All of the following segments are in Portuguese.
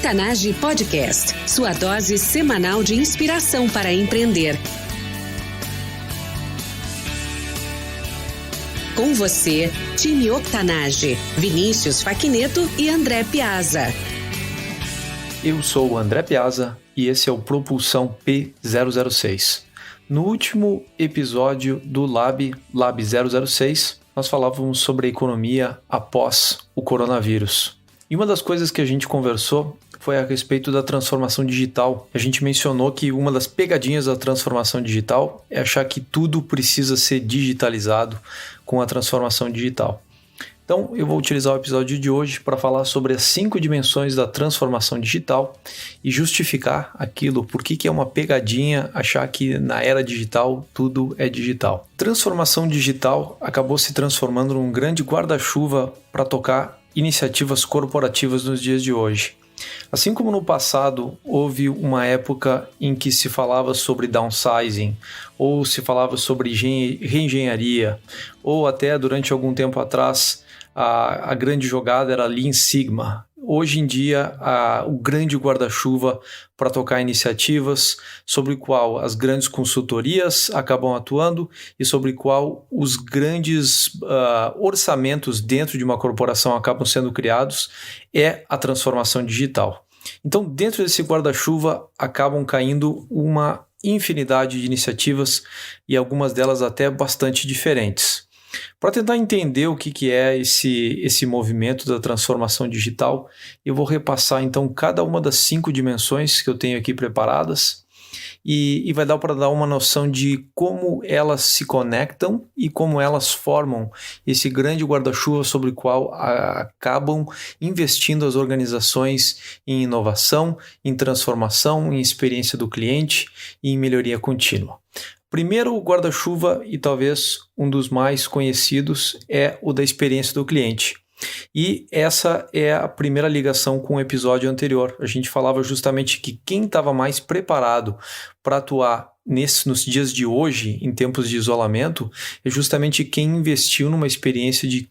Octanage Podcast, sua dose semanal de inspiração para empreender. Com você, time Octanage, Vinícius Faquineto e André Piazza. Eu sou o André Piazza e esse é o Propulsão P006. No último episódio do Lab 006, nós falávamos sobre a economia após o coronavírus. E uma das coisas que a gente conversou foi a respeito da transformação digital. A gente mencionou que uma das pegadinhas da transformação digital é achar que tudo precisa ser digitalizado com a transformação digital. Então, eu vou utilizar o episódio de hoje para falar sobre as 5 dimensões da transformação digital e justificar aquilo, por que é uma pegadinha achar que na era digital tudo é digital. Transformação digital acabou se transformando num grande guarda-chuva para tocar iniciativas corporativas nos dias de hoje. Assim como no passado houve uma época em que se falava sobre downsizing, ou se falava sobre reengenharia, ou até durante algum tempo atrás a grande jogada era Lean Sigma. Hoje em dia, o grande guarda-chuva para tocar iniciativas sobre o qual as grandes consultorias acabam atuando e sobre o qual os grandes orçamentos dentro de uma corporação acabam sendo criados é a transformação digital. Então, dentro desse guarda-chuva acabam caindo uma infinidade de iniciativas e algumas delas até bastante diferentes. Para tentar entender o que é esse movimento da transformação digital, eu vou repassar então cada uma das 5 dimensões que eu tenho aqui preparadas e vai dar para dar uma noção de como elas se conectam e como elas formam esse grande guarda-chuva sobre o qual acabam investindo as organizações em inovação, em transformação, em experiência do cliente e em melhoria contínua. Primeiro guarda-chuva, e talvez um dos mais conhecidos, é o da experiência do cliente. E essa é a primeira ligação com o episódio anterior. A gente falava justamente que quem estava mais preparado para atuar nos dias de hoje, em tempos de isolamento, é justamente quem investiu numa experiência de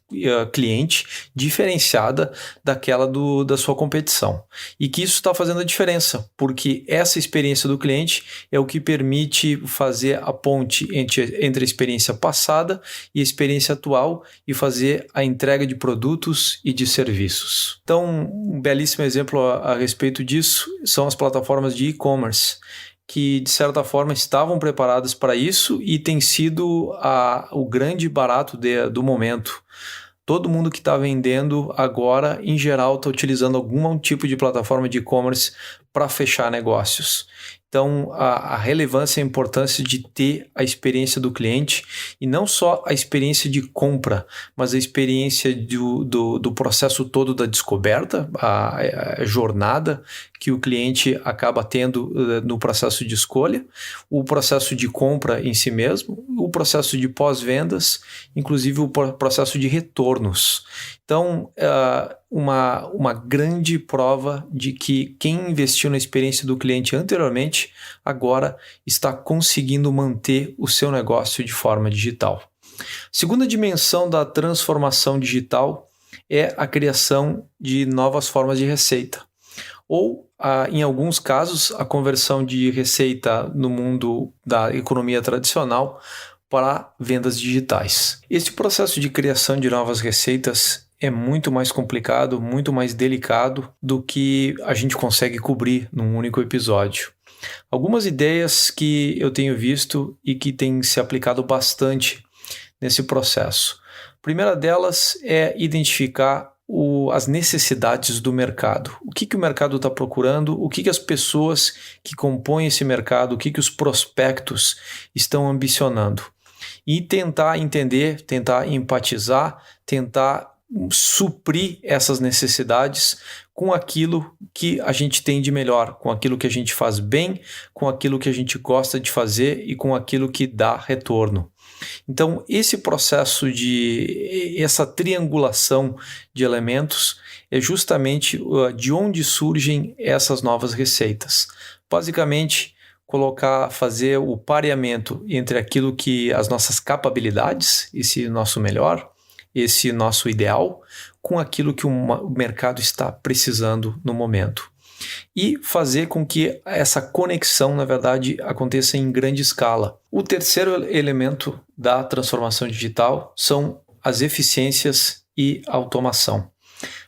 cliente diferenciada daquela da sua competição. E que isso está fazendo a diferença, porque essa experiência do cliente é o que permite fazer a ponte entre a experiência passada e a experiência atual e fazer a entrega de produtos e de serviços. Então, um belíssimo exemplo a respeito disso são as plataformas de e-commerce, que de certa forma estavam preparadas para isso e tem sido o grande barato do momento. Todo mundo que está vendendo agora, em geral, está utilizando algum tipo de plataforma de e-commerce para fechar negócios. Então, a relevância e a importância de ter a experiência do cliente e não só a experiência de compra, mas a experiência do processo todo da descoberta, a jornada que o cliente acaba tendo no processo de escolha, o processo de compra em si mesmo, o processo de pós-vendas, inclusive o processo de retornos. Então, uma grande prova de que quem investiu na experiência do cliente anteriormente, agora está conseguindo manter o seu negócio de forma digital. Segunda dimensão da transformação digital é a criação de novas formas de receita. Ou, em alguns casos, a conversão de receita no mundo da economia tradicional para vendas digitais. Esse processo de criação de novas receitas é muito mais complicado, muito mais delicado do que a gente consegue cobrir num único episódio. Algumas ideias que eu tenho visto e que têm se aplicado bastante nesse processo. A primeira delas é identificar as necessidades do mercado. O que o mercado está procurando, o que as pessoas que compõem esse mercado, o que os prospectos estão ambicionando. E tentar entender, tentar empatizar, tentar suprir essas necessidades com aquilo que a gente tem de melhor, com aquilo que a gente faz bem, com aquilo que a gente gosta de fazer e com aquilo que dá retorno. Então, esse processo essa triangulação de elementos é justamente de onde surgem essas novas receitas. Basicamente, fazer o pareamento entre aquilo que as nossas capacidades, esse nosso melhor, esse nosso ideal, com aquilo que o mercado está precisando no momento. e fazer com que essa conexão, na verdade, aconteça em grande escala. O terceiro elemento da transformação digital são as eficiências e automação.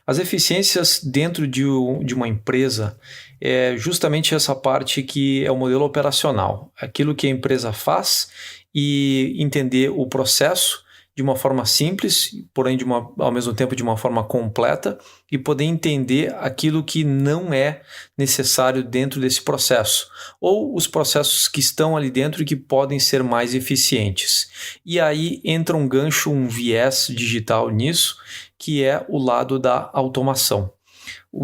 As eficiências dentro de uma empresa é justamente essa parte que é o modelo operacional, aquilo que a empresa faz e entender o processo de uma forma simples, porém ao mesmo tempo de uma forma completa, e poder entender aquilo que não é necessário dentro desse processo, ou os processos que estão ali dentro e que podem ser mais eficientes. E aí entra um gancho, um viés digital nisso, que é o lado da automação.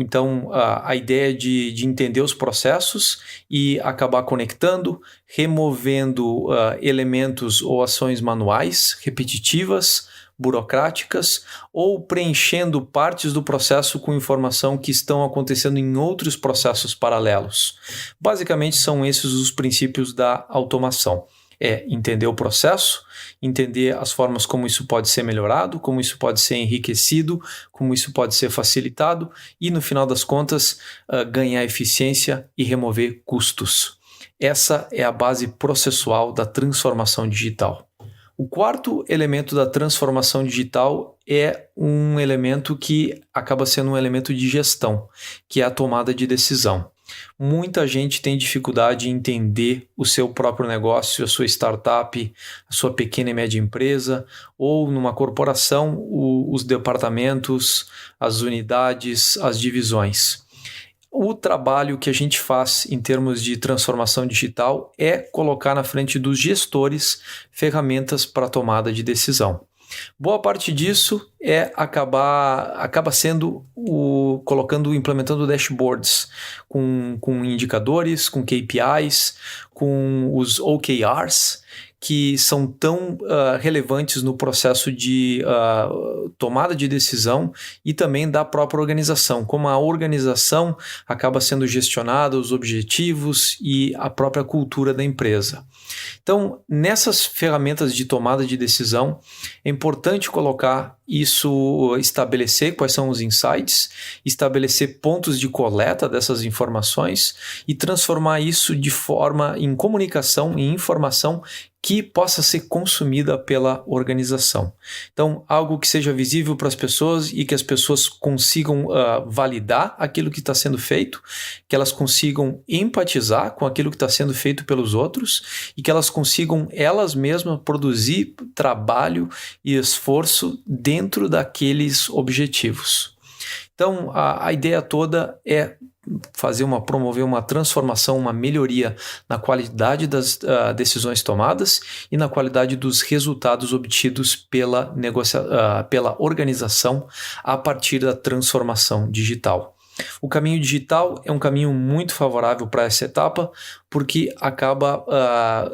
Então, a ideia de entender os processos e acabar conectando, removendo elementos ou ações manuais, repetitivas, burocráticas, ou preenchendo partes do processo com informação que estão acontecendo em outros processos paralelos. Basicamente, são esses os princípios da automação. É entender o processo, entender as formas como isso pode ser melhorado, como isso pode ser enriquecido, como isso pode ser facilitado e, no final das contas, ganhar eficiência e remover custos. Essa é a base processual da transformação digital. O quarto elemento da transformação digital é um elemento que acaba sendo um elemento de gestão, que é a tomada de decisão. Muita gente tem dificuldade em entender o seu próprio negócio, a sua startup, a sua pequena e média empresa, ou numa corporação, os departamentos, as unidades, as divisões. O trabalho que a gente faz em termos de transformação digital é colocar na frente dos gestores ferramentas para tomada de decisão. Boa parte disso acaba sendo implementando dashboards com indicadores, com KPIs, com os OKRs, que são tão relevantes no processo de tomada de decisão e também da própria organização, como a organização acaba sendo gestionada, os objetivos e a própria cultura da empresa. Então, nessas ferramentas de tomada de decisão, é importante colocar isso, estabelecer quais são os insights, estabelecer pontos de coleta dessas informações e transformar isso de forma em comunicação, em informação que possa ser consumida pela organização. Então, algo que seja visível para as pessoas e que as pessoas consigam validar aquilo que está sendo feito, que elas consigam empatizar com aquilo que está sendo feito pelos outros e que elas consigam elas mesmas produzir trabalho e esforço dentro daqueles objetivos. Então, a ideia toda é promover uma transformação, uma melhoria na qualidade das decisões tomadas e na qualidade dos resultados obtidos pela organização a partir da transformação digital. O caminho digital é um caminho muito favorável para essa etapa, porque acaba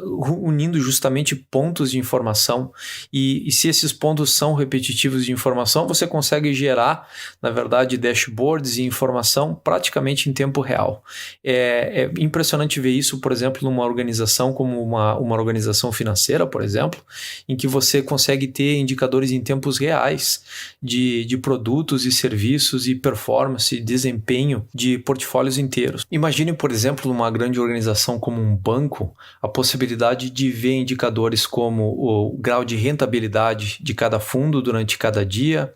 unindo justamente pontos de informação e se esses pontos são repetitivos de informação, você consegue gerar, na verdade, dashboards e informação praticamente em tempo real. É impressionante ver isso, por exemplo, numa organização como uma organização financeira, por exemplo, em que você consegue ter indicadores em tempos reais de produtos e serviços e performance e desempenho de portfólios inteiros. Imagine, por exemplo, numa grande organização como um banco, a possibilidade de ver indicadores como o grau de rentabilidade de cada fundo durante cada dia,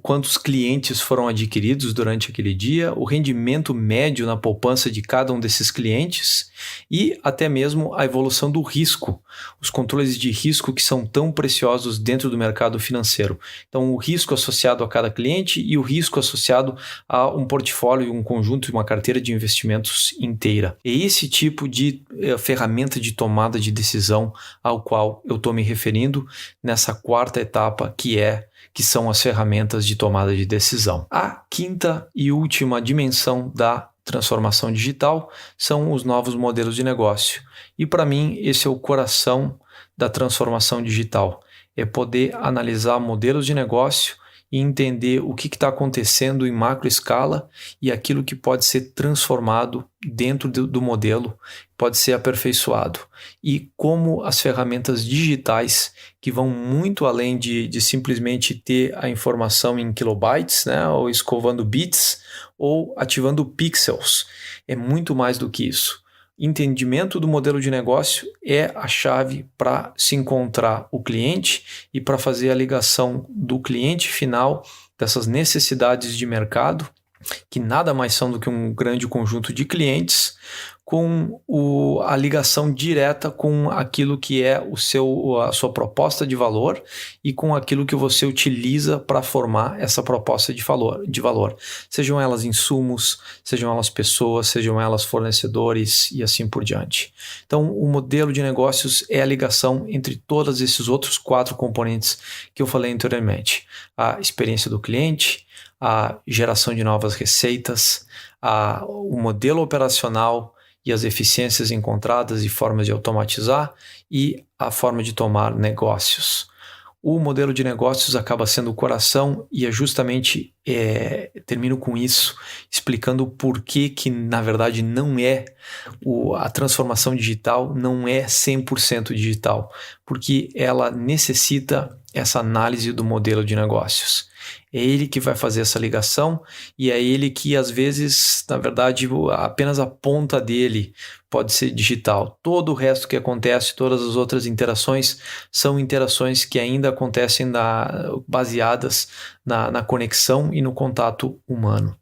quantos clientes foram adquiridos durante aquele dia, o rendimento médio na poupança de cada um desses clientes e até mesmo a evolução do risco, os controles de risco que são tão preciosos dentro do mercado financeiro. Então, o risco associado a cada cliente e o risco associado a um portfólio, um conjunto e uma carteira de investimentos inteira. É esse tipo de ferramenta de tomada de decisão ao qual eu estou me referindo nessa quarta etapa que são as ferramentas de tomada de decisão. A quinta e última dimensão da transformação digital são os novos modelos de negócio. E para mim esse é o coração da transformação digital. É poder analisar modelos de negócio e entender o que está acontecendo em macro escala e aquilo que pode ser transformado dentro do modelo, pode ser aperfeiçoado. E como as ferramentas digitais, que vão muito além de simplesmente ter a informação em kilobytes, né, ou escovando bits, ou ativando pixels. É muito mais do que isso. Entendimento do modelo de negócio é a chave para se encontrar o cliente e para fazer a ligação do cliente final dessas necessidades de mercado, que nada mais são do que um grande conjunto de clientes, com a ligação direta com aquilo que é a sua proposta de valor e com aquilo que você utiliza para formar essa proposta de valor. Sejam elas insumos, sejam elas pessoas, sejam elas fornecedores e assim por diante. Então, o modelo de negócios é a ligação entre todos esses outros 4 componentes que eu falei anteriormente. A experiência do cliente, a geração de novas receitas, o modelo operacional e as eficiências encontradas e formas de automatizar e a forma de tomar negócios. O modelo de negócios acaba sendo o coração e é justamente, termino com isso, explicando por que na verdade não é, a transformação digital não é 100% digital, porque ela necessita essa análise do modelo de negócios. É ele que vai fazer essa ligação e é ele que, às vezes, na verdade, apenas a ponta dele pode ser digital. Todo o resto que acontece, todas as outras interações, são interações que ainda acontecem baseadas na conexão e no contato humano.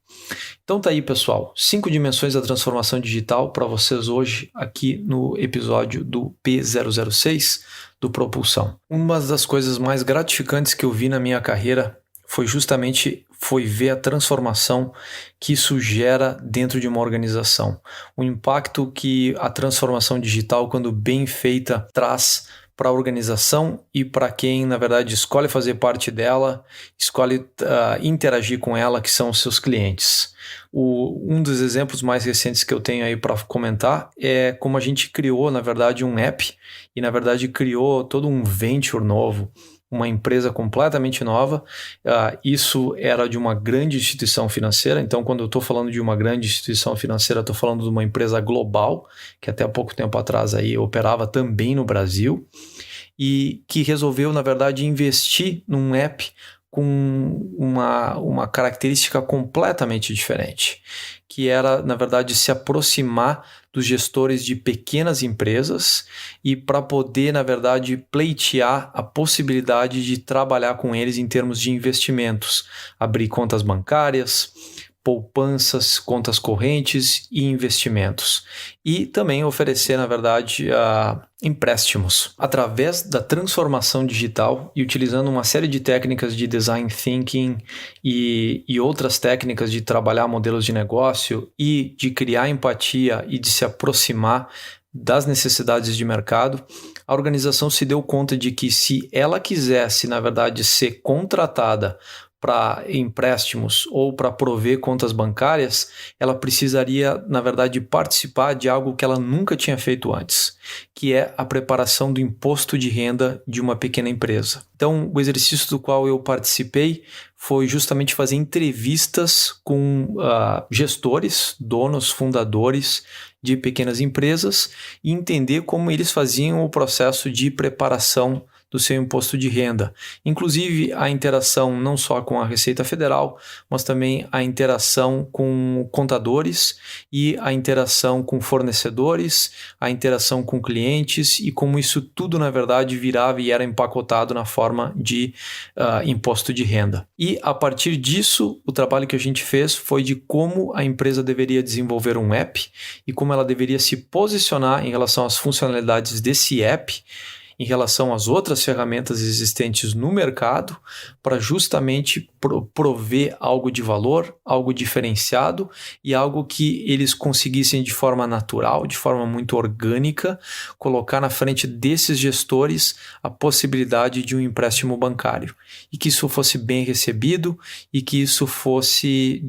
Então tá aí, pessoal, 5 dimensões da transformação digital para vocês hoje aqui no episódio do P006 do Propulsão. Uma das coisas mais gratificantes que eu vi na minha carreira foi ver a transformação que isso gera dentro de uma organização. O impacto que a transformação digital, quando bem feita, traz para a organização e para quem, na verdade, escolhe fazer parte dela, escolhe interagir com ela, que são os seus clientes. Um dos exemplos mais recentes que eu tenho aí para comentar é como a gente criou, na verdade, um app e, na verdade, criou todo um venture novo, uma empresa completamente nova. Isso era de uma grande instituição financeira. Então, quando eu estou falando de uma grande instituição financeira, estou falando de uma empresa global, que até há pouco tempo atrás aí operava também no Brasil, e que resolveu, na verdade, investir num app com uma característica completamente diferente, que era, na verdade, se aproximar dos gestores de pequenas empresas e para poder, na verdade, pleitear a possibilidade de trabalhar com eles em termos de investimentos, abrir contas bancárias, poupanças, contas correntes e investimentos. E também oferecer, na verdade, empréstimos. Através da transformação digital e utilizando uma série de técnicas de design thinking e outras técnicas de trabalhar modelos de negócio e de criar empatia e de se aproximar das necessidades de mercado, a organização se deu conta de que se ela quisesse, na verdade, ser contratada para empréstimos ou para prover contas bancárias, ela precisaria, na verdade, participar de algo que ela nunca tinha feito antes, que é a preparação do imposto de renda de uma pequena empresa. Então, o exercício do qual eu participei foi justamente fazer entrevistas com gestores, donos, fundadores de pequenas empresas e entender como eles faziam o processo de preparação do seu imposto de renda. Inclusive a interação não só com a Receita Federal, mas também a interação com contadores e a interação com fornecedores, a interação com clientes e como isso tudo, na verdade, virava e era empacotado na forma de imposto de renda. E a partir disso, o trabalho que a gente fez foi de como a empresa deveria desenvolver um app e como ela deveria se posicionar em relação às funcionalidades desse app, em relação às outras ferramentas existentes no mercado, para justamente prover algo de valor, algo diferenciado e algo que eles conseguissem de forma natural, de forma muito orgânica, colocar na frente desses gestores a possibilidade de um empréstimo bancário e que isso fosse bem recebido e que isso fosse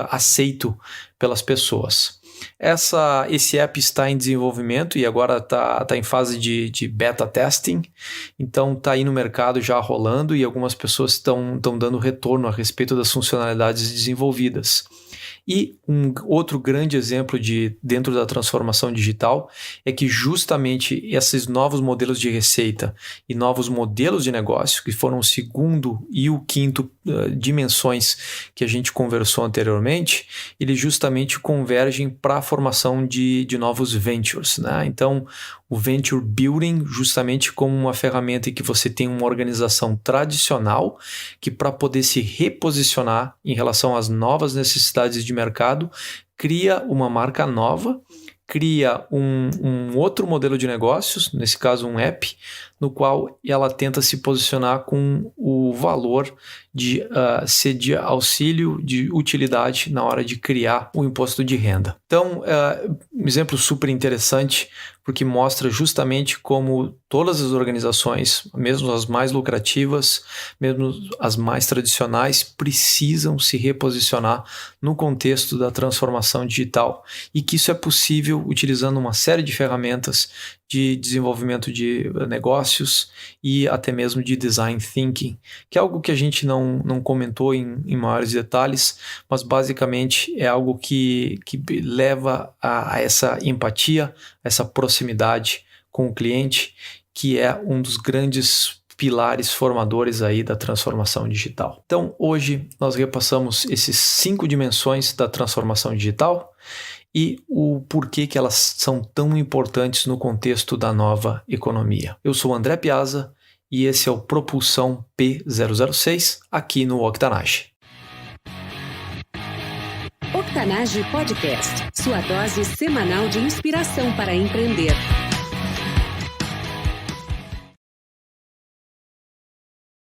aceito pelas pessoas. Esse app está em desenvolvimento e agora está em fase de beta testing, então está aí no mercado já rolando e algumas pessoas estão dando retorno a respeito das funcionalidades desenvolvidas. E um outro grande exemplo dentro da transformação digital é que justamente esses novos modelos de receita e novos modelos de negócio, que foram o segundo e o quinto dimensões que a gente conversou anteriormente, eles justamente convergem para a formação de novos ventures, né? Então, o Venture Building justamente como uma ferramenta em que você tem uma organização tradicional que, para poder se reposicionar em relação às novas necessidades de mercado, cria uma marca nova, cria um outro modelo de negócios, nesse caso um app, no qual ela tenta se posicionar com o valor de ser de auxílio, de utilidade na hora de criar o imposto de renda. Então, um exemplo super interessante, porque mostra justamente como todas as organizações, mesmo as mais lucrativas, mesmo as mais tradicionais, precisam se reposicionar no contexto da transformação digital e que isso é possível utilizando uma série de ferramentas de desenvolvimento de negócios e até mesmo de design thinking, que é algo que a gente não comentou em maiores detalhes, mas basicamente é algo que leva a essa empatia, essa proximidade com o cliente, que é um dos grandes pilares formadores aí da transformação digital. Então, hoje nós repassamos esses 5 dimensões da transformação digital e o porquê que elas são tão importantes no contexto da nova economia. Eu sou o André Piazza e esse é o Propulsão P006 aqui no Octanage. Octanage Podcast, sua dose semanal de inspiração para empreender.